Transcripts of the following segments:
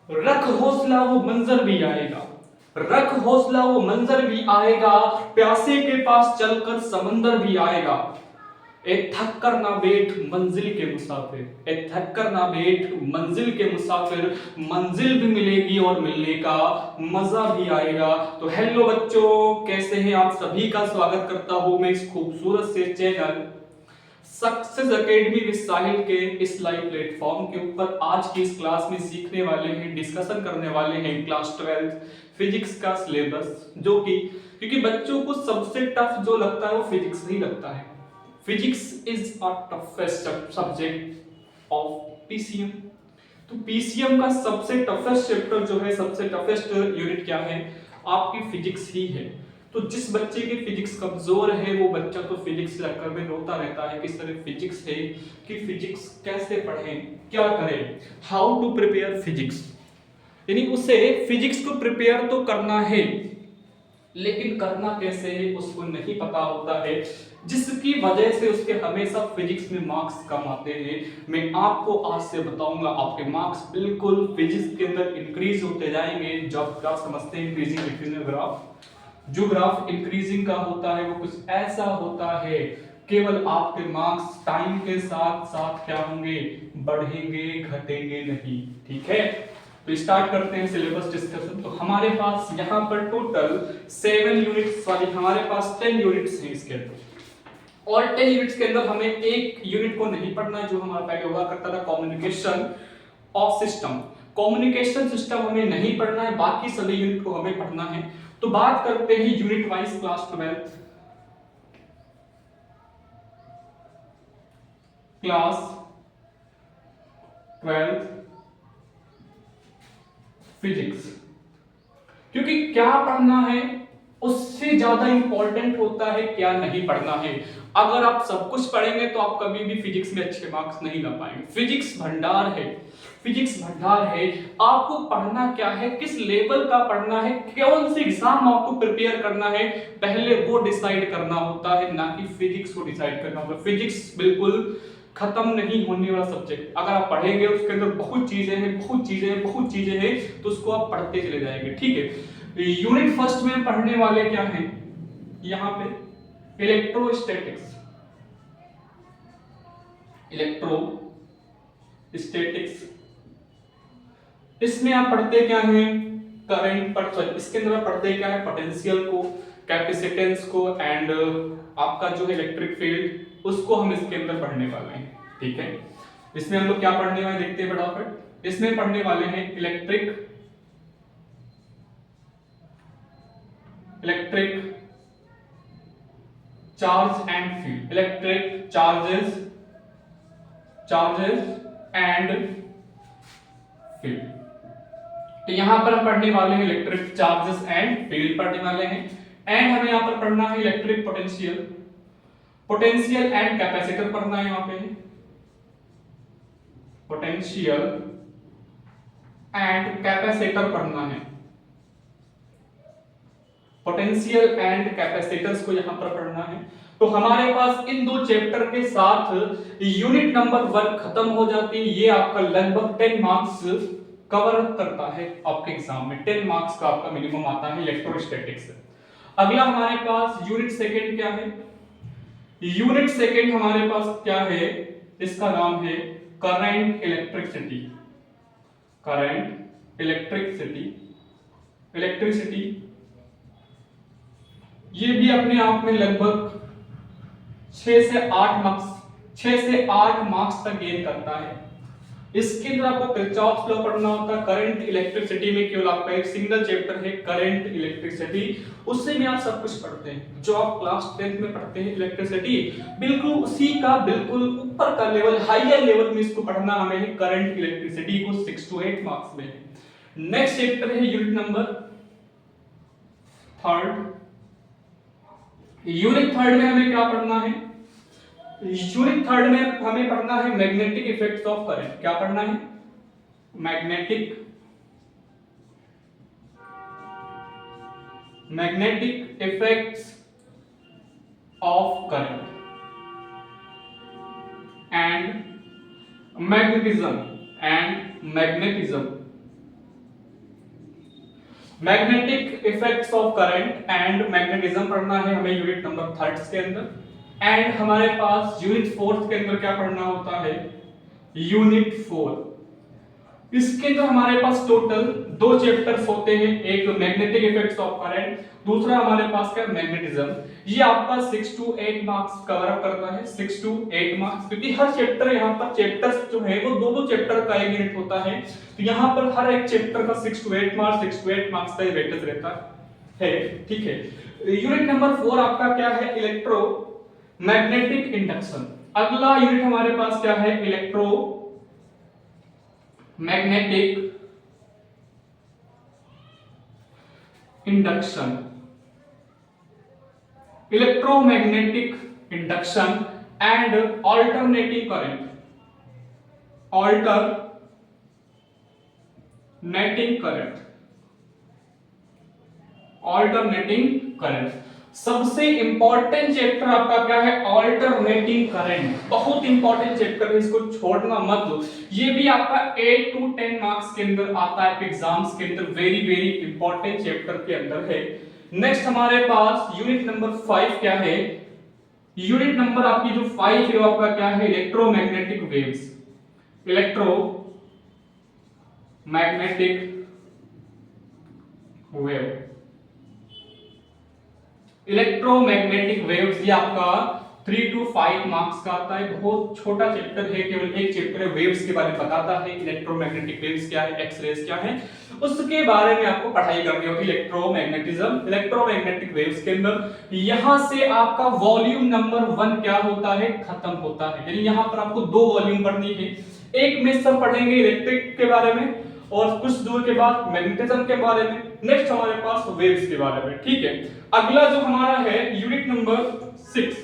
रख हौसला वो मंजर भी आएगा, रख हौसला वो मंजर भी आएगा, प्यासे के पास चलकर समंदर भी आएगा। ए थक कर ना बैठ मंजिल के मुसाफिर, ए थक कर ना बैठ मंजिल के मुसाफिर, मंजिल भी मिलेगी और मिलने का मजा भी आएगा। तो हेलो बच्चों, कैसे हैं आप? सभी का स्वागत करता हूं मैं इस खूबसूरत से चैनल सक्सेस एकेडमी विद साहिल के इस लाइव प्लेटफॉर्म के ऊपर। आज की इस क्लास में सीखने वाले हैं, डिस्कशन करने वाले हैं क्लास 12 फिजिक्स का सिलेबस, जो कि क्योंकि बच्चों को सबसे टफ जो लगता है वो फिजिक्स ही लगता है। Physics is a toughest subject of PCM. तो पीसीएम का सबसे टफेस्ट चैप्टर जो है, सबसे टफेस्ट यूनिट क्या है? आपकी फिजिक्स ही है। तो जिस बच्चे की फिजिक्स कमजोर है वो बच्चा तो फिजिक्स चक्कर में रोता रहता है कि सर फिजिक्स है, कि फिजिक्स कैसे पढ़ें, क्या करें, हाउ टू प्रिपेयर फिजिक्स। यानी उसे फिजिक्स को प्रिपेयर तो करना है, लेकिन करना कैसे है उसको नहीं पता होता है, जिसकी वजह से उसके हमेशा फिजिक्स में मार्क्स कम आते हैं। मैं आपको आज से बताऊंगा, आपके मार्क्स बिल्कुल फिजिक्स के अंदर इंक्रीज होते जाएंगे। जब आप समझते हैं इंक्रीजिंग डिक्रीजिंग ग्राफ, जो ग्राफ इंक्रीजिंग का होता है वो कुछ ऐसा होता है, केवल आपके मार्क्स टाइम के साथ साथ क्या होंगे, बढ़ेंगे, घटेंगे नहीं। ठीक है, तो स्टार्ट करते हैं सिलेबस डिस्कशन। तो हमारे पास यहाँ पर टोटल 7 यूनिट्स, सॉरी हमारे पास 10 यूनिट्स हैं इसके अंदर, और 10 यूनिट्स के अंदर हमें एक यूनिट को नहीं पढ़ना है जो हमारा पहले हुआ करता था, communication of system. Communication system हमें नहीं पढ़ना है, बाकी सभी यूनिट को हमें पढ़ना है। तो बात करते हैं यूनिट वाइज क्लास 12 फिजिक्स। क्योंकि क्या पढ़ना है उससे ज्यादा इंपॉर्टेंट होता है क्या नहीं पढ़ना है। अगर आप सब कुछ पढ़ेंगे तो आप कभी भी फिजिक्स में अच्छे मार्क्स नहीं ला पाएंगे। फिजिक्स भंडार है, फिजिक्स भंडार है। आपको पढ़ना क्या है, किस लेवल का पढ़ना है, कौन सी एग्जाम आपको प्रिपेयर करना है, पहले वो डिसाइड करना होता है, ना कि फिजिक्स को डिसाइड करना होता है। फिजिक्स बिल्कुल खत्म नहीं होने वाला सब्जेक्ट। अगर आप पढ़ेंगे उसके अंदर बहुत चीजें हैं, बहुत चीजें हैं, बहुत चीजें हैं, तो उसको आप पढ़ते चले जाएंगे। ठीक है, यूनिट फर्स्ट में पढ़ने वाले क्या हैं, यहां पे इलेक्ट्रोस्टैटिक्स, इलेक्ट्रोस्टैटिक्स। इसमें आप पढ़ते क्या हैं, करंट पर, सॉरी इसके अंदर आप पढ़ते क्या है, पोटेंशियल को, कैपेसिटेंस को, एंड आपका जो है इलेक्ट्रिक फील्ड, उसको हम इसके अंदर पढ़ने वाले हैं। ठीक है, इसमें हम लोग क्या पढ़ने वाले देखते हैं फटाफट। इसमें पढ़ने वाले हैं electric charge and field, electric charges and field. तो यहां पर हम पढ़ने वाले हैं इलेक्ट्रिक चार्जेस एंड फील्ड पढ़ने वाले हैं। एंड हमें यहां पर पढ़ना है इलेक्ट्रिक पोटेंशियल एंड कैपेसिटर पढ़ना है। यहां पे पोटेंशियल एंड कैपेसिटर पढ़ना है, पोटेंशियल एंड कैपेसिटर्स को यहां पर पढ़ना है। तो हमारे पास इन दो चैप्टर के साथ यूनिट नंबर 1 खत्म हो जाती है। ये आपका लगभग 10 मार्क्स कवर करता है आपके एग्जाम में, 10 मार्क्स का आपका मिनिमम आता है इलेक्ट्रोस्टैटिक्स। अगला हमारे पास यूनिट सेकंड क्या है, यूनिट सेकंड हमारे पास क्या है, इसका नाम है करंट इलेक्ट्रिसिटी। करंट इलेक्ट्रिसिटी ये भी अपने आप में लगभग 6 से 8 मार्क्स तक गेन करता है। इसके अंदर आपको किरचॉफ्स लॉ पढ़ना होता है। करंट इलेक्ट्रिसिटी में केवल आपका एक सिंगल चैप्टर है करंट इलेक्ट्रिसिटी, उससे भी आप सब कुछ पढ़ते हैं। जो आप क्लास 10th में पढ़ते हैं इलेक्ट्रिसिटी, बिल्कुल उसी का बिल्कुल ऊपर का लेवल, हायर लेवल में इसको पढ़ना हमें है। करंट इलेक्ट्रिसिटी को 6 to 8 मार्क्स में है। नेक्स्ट चैप्टर है यूनिट नंबर 3। यूनिट 3 में हमें क्या पढ़ना है, यूनिट 3 में हमें पढ़ना है मैग्नेटिक इफेक्ट्स ऑफ करंट। क्या पढ़ना है, magnetic effects of current and magnetism magnetic effects of current and magnetism पढ़ना है हमें यूनिट नंबर 3 के अंदर। एंड हमारे पास यूनिट 4 के अंदर क्या पढ़ना होता है, यूनिट 4। इसके अंदर हमारे पास टोटल 2 चैप्टर्स होते हैं, एक मैग्नेटिक इफेक्ट्स ऑफ करंट, दूसरा हमारे पास क्या मैग्नेटिज्म। ये आपका 6 to 8 मार्क्स कवर अप करता है, 6 to 8 मार्क्स, क्योंकि हर चैप्टर यहाँ पर चैप्टर्स जो है वो दो चैप्टर का एक यूनिट होता है, तो यहाँ पर हर एक चैप्टर का 6 to 8 मार्क्स, 6 to 8 मार्क्स का ये वेटेज रहता है, ठीक है। यूनिट नंबर 4 आपका क्या है, इलेक्ट्रो मैग्नेटिक इंडक्शन। अगला यूनिट हमारे पास क्या है, electro magnetic induction. Electromagnetic induction and alternating current, alternating current. सबसे इंपॉर्टेंट चैप्टर आपका क्या है, अल्टरनेटिंग करंट। बहुत इंपॉर्टेंट चैप्टर है, इसको छोड़ना मत। ये भी आपका 8 to 10 मार्क्स के अंदर आता है एग्जाम्स के अंदर, वेरी वेरी इंपॉर्टेंट चैप्टर के अंदर है। नेक्स्ट हमारे पास यूनिट नंबर 5 क्या है, यूनिट नंबर आपकी जो 5 है वो आपका क्या है, electromagnetic waves. Electromagnetic wave, electromagnetic waves ये आपका 3 to 5 मार्क्स का आता है। बहुत छोटा चैप्टर है, केवल एक चैप्टर है, वेव्स के बारे में बताता है, इलेक्ट्रोमैग्नेटिक वेव्स क्या है, एक्स रेज क्या है, उसके बारे में आपको पढ़ाई करनी होगी। इलेक्ट्रोमैग्नेटिज्म, इलेक्ट्रोमैग्नेटिक वेव्स के अंदर यहां से आपका वॉल्यूम नंबर 1 क्या होता है, खत्म होता है। यानी यहां पर आपको 2 वॉल्यूम पढ़नी है, एक में सब पढ़ेंगे इलेक्ट्रिक के बारे में और कुछ दूर के बाद मैग्नेटिज्म के बारे में, नेक्स्ट हमारे पास वेव्स के बारे में, ठीक है। अगला जो हमारा है यूनिट नंबर 6,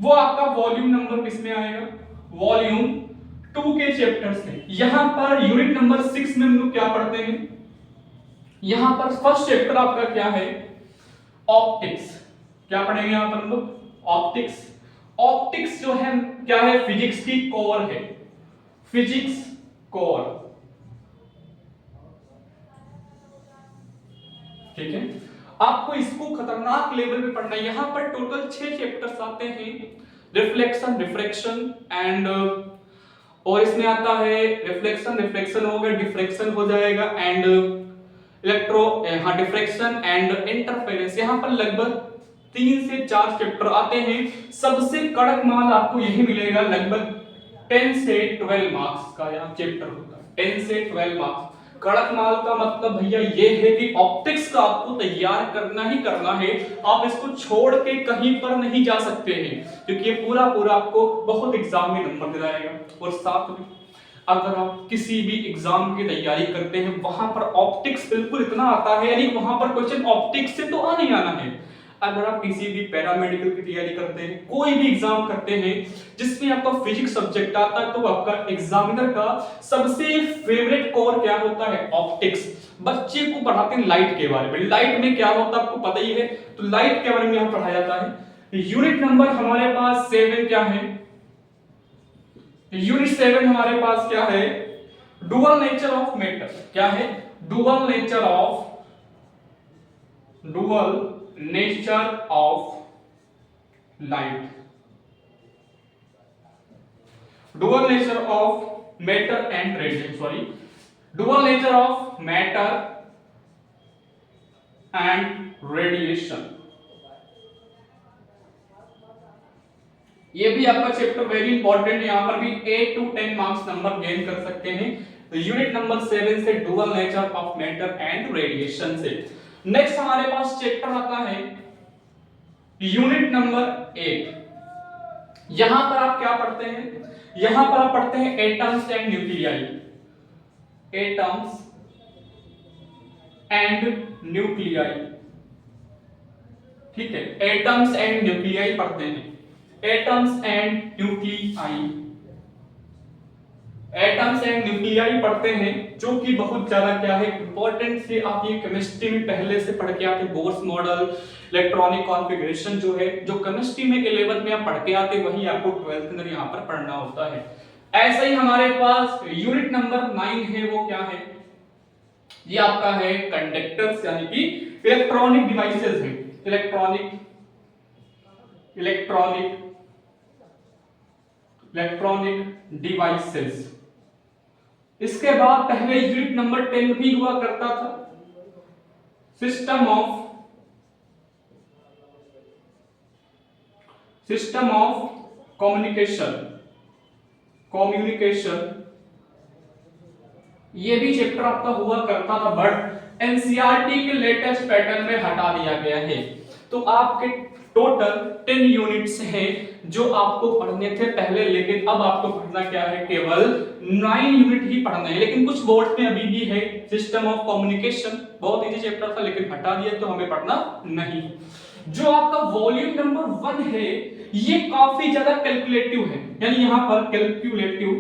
वो आपका वॉल्यूम नंबर किसमें आएगा, वॉल्यूम 2 के चैप्टर से। यहां पर यूनिट नंबर 6 में हम लोग क्या पढ़ते हैं, यहां पर फर्स्ट चैप्टर आपका क्या है, ऑप्टिक्स। क्या पढ़ेंगे यहां पर हम लोग, ऑप्टिक्स। ऑप्टिक्स जो है क्या है, फिजिक्स की कोर है, फिजिक्स कोर, ठीक है। आपको इसको खतरनाक लेवल पे पढ़ना है। यहां पर टोटल 6 चैप्टर्स आते हैं, रिफ्लेक्शन, रिफ्रैक्शन एंड, और इसमें आता है रिफ्लेक्शन, रिफ्लेक्शन हो गया, डिफ्रैक्शन हो जाएगा एंड डिफ्रैक्शन एंड इंटरफेरेंस। यहां पर लगभग 3 से 4 चैप्टर आते हैं। सबसे कड़क माल आपको यही मिलेगा, लगभग 10 से 12 मार्क्स का यहां चैप्टर होता है, 10 से 12 मार्क्स। कड़क माल का मतलब भैया ये है कि ऑप्टिक्स का आपको तैयार करना ही करना है, आप इसको छोड़ के कहीं पर नहीं जा सकते हैं, क्योंकि ये पूरा आपको बहुत एग्जाम में नंबर दिलाएगा। और साथ में अगर आप किसी भी एग्जाम की तैयारी करते हैं, वहां पर ऑप्टिक्स बिल्कुल इतना आता है, यानी वहां पर क्वेश्चन ऑप्टिक्स से तो आना ही आना है। अगर आप किसी भी पैरामेडिकल की तैयारी करते हैं, कोई भी एग्जाम करते हैं जिसमें आपका फिजिक्स सब्जेक्ट आता है, तो आपका एग्जामिनर का सबसे फेवरेट कोर क्या होता है, ऑप्टिक्स। बच्चे को पढ़ाते हैं लाइट के बारे में, लाइट में क्या होता है आपको पता ही है, तो लाइट के बारे में यहां पढ़ाया जाता है। यूनिट नंबर हमारे पास 7 क्या है, यूनिट 7 हमारे पास क्या है, डुअल नेचर ऑफ मैटर। क्या है, dual nature of light, dual nature of matter and radiation, sorry, dual nature of matter and radiation. ये भी आपका चैप्टर वेरी इंपॉर्टेंट, यहां पर भी 8 to 10 मार्क्स नंबर गेन कर सकते हैं। तो यूनिट नंबर 7 से dual nature of matter and radiation से। नेक्स्ट हमारे पास चैप्टर आता है यूनिट नंबर 8। यहां पर आप क्या पढ़ते हैं, यहां पर आप पढ़ते हैं atoms and nuclei, atoms and nuclei, ठीक है। एटम्स एंड न्यूक्लियाई पढ़ते हैं, atoms and nuclei, atoms and nuclei पढ़ते हैं, जो कि बहुत ज्यादा क्या है इंपॉर्टेंट से, आप ये केमिस्ट्री में पहले से पढ़ के आते, बोर्स मॉडल, इलेक्ट्रॉनिक कॉन्फ़िगरेशन जो है, जो केमिस्ट्री में 11th में आप पढ़ के आते, वही आपको 12th के अंदर यहाँ पर पढ़ना होता है। ऐसे ही हमारे पास यूनिट नंबर 9 है, वो क्या है, ये आपका है कंडक्टर्स यानी कि इलेक्ट्रॉनिक डिवाइसेस है, इलेक्ट्रॉनिक डिवाइसेस। इसके बाद पहले यूनिट नंबर 10 भी हुआ करता था, सिस्टम ऑफ कम्युनिकेशन। ये भी चैप्टर आपका हुआ करता था, बट एनसीईआरटी के लेटेस्ट पैटर्न में हटा दिया गया है। तो आपके टोटल 10 यूनिट्स हैं जो आपको पढ़ने थे पहले, लेकिन अब आपको पढ़ना क्या है, केवल 9 यूनिट ही पढ़ना है। लेकिन कुछ बोर्ड में अभी भी है सिस्टम ऑफ कम्युनिकेशन, बहुत इजी चैप्टर था लेकिन हटा दिया तो हमें पढ़ना नहीं। जो आपका वॉल्यूम नंबर 1 है ये काफी ज्यादा कैलकुलेटिव है, यानी यहां पर कैलकुलेटिव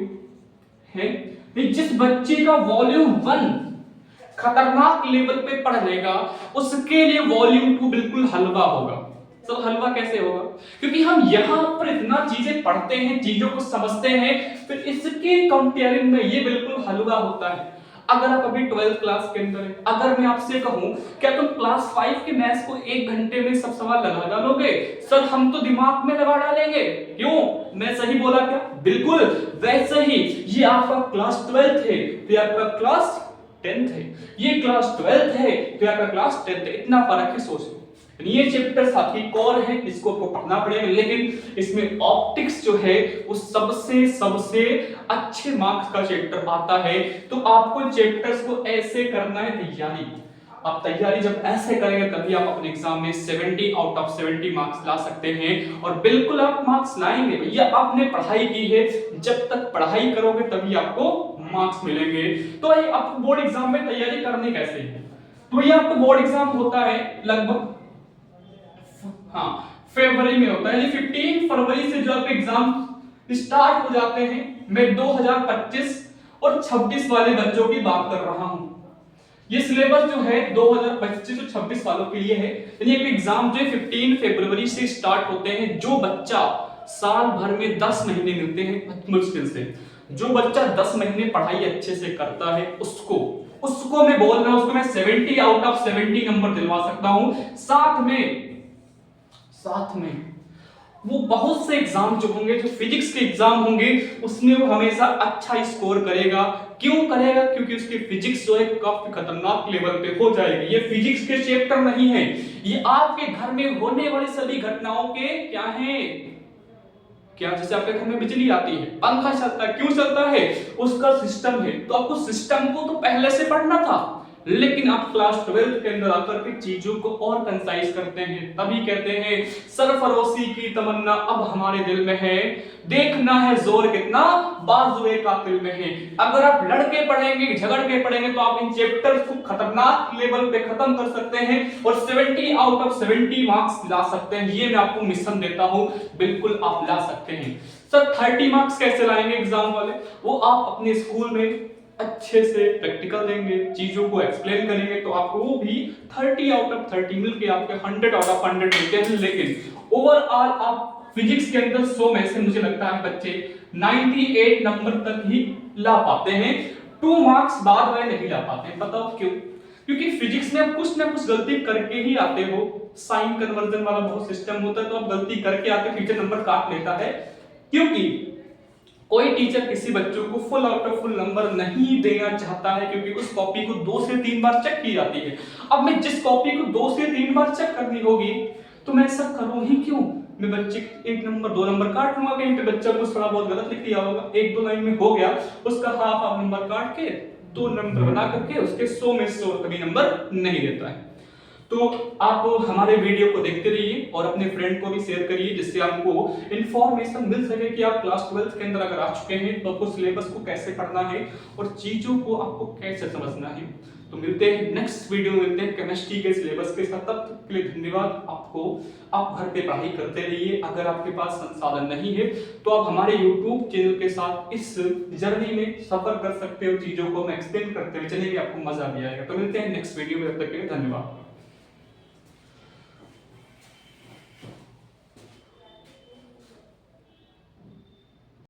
है। जिस बच्चे का वॉल्यूम 1 खतरनाक लेवल पे पढ़ लेगा उसके लिए वॉल्यूम 2 बिल्कुल हलवा होगा। तो हलवा कैसे होगा, क्योंकि हम यहाँ पर इतना चीजें पढ़ते हैं, चीजों को समझते हैं, फिर इसके कंपेयरिंग में ये बिल्कुल हलवा होता है। अगर आप अभी 12th क्लास के अंदर है, अगर मैं आपसे कहूं क्या तुम क्लास 5 के मैथ्स को 1 घंटे में सब सवाल लगा डालोगे? सर हम तो दिमाग में लगा डालेंगे। क्यों, मैं सही बोला क्या? बिल्कुल वैसे ही ये आपका क्लास 12th है तो आपका क्लास 10th है, ये क्लास 12th है तो आपका क्लास 10th है, इतना फर्क है। सोचो ये चैप्टर साथी कोर है, इसको आपको पढ़ना पड़ेगा, लेकिन इसमें ऑप्टिक्स जो है वो सबसे अच्छे मार्क्स का चैप्टर आता है। तो आपको चैप्टर्स को ऐसे करना है तैयारी। आप तैयारी जब ऐसे करेंगे तभी आप अपने एग्जाम में 70 आउट ऑफ 70 मार्क्स ला सकते हैं, और बिल्कुल आप मार्क्स लाएंगे। भैया आपने पढ़ाई की है, जब तक पढ़ाई करोगे तभी आपको मार्क्स मिलेंगे। तो आपको बोर्ड एग्जाम में तैयारी करनी कैसे है, तो ये आपको बोर्ड एग्जाम होता है लगभग फरवरी में होता है, यानी 15 फरवरी से जो आपके एग्जाम स्टार्ट हो जाते हैं। मैं 2025 और 26 वाले बच्चों की बात कर रहा हूं। ये सिलेबस जो है 2025 और 26 वालों के लिए है, यानी एक एग्जाम जो 15 फरवरी से स्टार्ट होते हैं। जो बच्चा साल भर में 10 महीने मिलते हैं मुश्किल से, जो बच्चा 10 महीने पढ़ाई अच्छे से करता है उसको मैं बोल रहा हूं, उसको मैं 70 आउट ऑफ 70 नंबर दिलवा सकता हूं। साथ में वो बहुत से एग्जाम जो होंगे, जो फिजिक्स के एग्जाम होंगे, उसमें वो हमेशा अच्छा स्कोर करेगा। क्यों करेगा? क्योंकि उसकी फिजिक्स जो है काफी खतरनाक लेवल पे हो जाएगी। ये फिजिक्स के चैप्टर नहीं है, ये आपके घर में होने वाली सभी घटनाओं के क्या है, क्या जैसे आपके घर में बिजली आती है, पंखा चलता है, क्यों चलता है, उसका सिस्टम है। तो आपको सिस्टम को तो पहले से पढ़ना था, लेकिन आप क्लास 12 के अंदर आकर के चीजों को और कंसाइज करते हैं। तभी कहते हैं सरफरोशी की तमन्ना अब हमारे दिल में है, देखना है जोर कितना बाजुए कातिल में है। अगर आप लड़के पढ़ेंगे, झगड़ के पढ़ेंगे, तो आप इन चैप्टर्स को खतरनाक लेवल पे खत्म कर सकते हैं और 70 आउट ऑफ 70 मार्क्स ला सकते हैं। ये मैं आपको मिशन देता हूं, बिल्कुल आप ला सकते हैं। सर 30 मार्क्स कैसे लाएंगे एग्जाम वाले? वो आप अपने स्कूल में अच्छे से प्रैक्टिकल देंगे, चीजों को एक्सप्लेन करेंगे, तो आपको वो भी 30 आउट ऑफ 30 मिलके आपके 100 आउट ऑफ 100 मिलते हैं। लेकिन ओवरऑल आप फिजिक्स के अंदर 100 में से मुझे लगता है बच्चे 98 नंबर तक ही ला पाते हैं, 2 मार्क्स बाद वाले नहीं ला पाते हैं। बताओ क्यों? क्योंकि फिजिक्स में आप कुछ ना कुछ गलती करके ही आते हो। साइन कन्वर्जन वाला बहुत सिस्टम होता है, तो आप गलती करके आते, टीचर नंबर काट लेता है। क्योंकि कोई टीचर किसी बच्चों को full out of full number नहीं देना चाहता है, क्योंकि उस कॉपी को 2 से 3 बार चेक की जाती है। अब मैं जिस कॉपी को 2 से 3 बार चेक करनी होगी, तो मैं ऐसा करूं ही क्यों? मैं बच्चे 1 नंबर 2 नंबर काट लूंगा, कहीं पे बच्चा कुछ थोड़ा बहुत गलत लिख दिया होगा, 1-2 लाइन में हो गया, उसका हाफ नंबर काट के 2 नंबर बना करके उसके 100 में 100 कभी नंबर नहीं देता है। तो आप हमारे वीडियो को देखते रहिए और अपने फ्रेंड को भी शेयर करिए, जिससे आपको इंफॉर्मेशन मिल सके कि आप क्लास 12 के अंदर अगर आ चुके हैं तो आपको सिलेबस को कैसे पढ़ना है और चीजों को आपको कैसे समझना है। तो मिलते हैं नेक्स्ट वीडियो में, मिलते हैं केमिस्ट्री के सिलेबस के साथ। तब तक के लिए धन्यवाद आपको। आप घर पे पढ़ाई करते रहिए। अगर आपके पास संसाधन नहीं है तो आप हमारे YouTube चैनल के साथ इस जर्नी में सफर कर सकते हो, चीजों को हम एक्सप्लेन करते हुए चलेंगे, आपको मजा भी आएगा। तो मिलते हैं नेक्स्ट वीडियो में, तब तक के लिए धन्यवाद।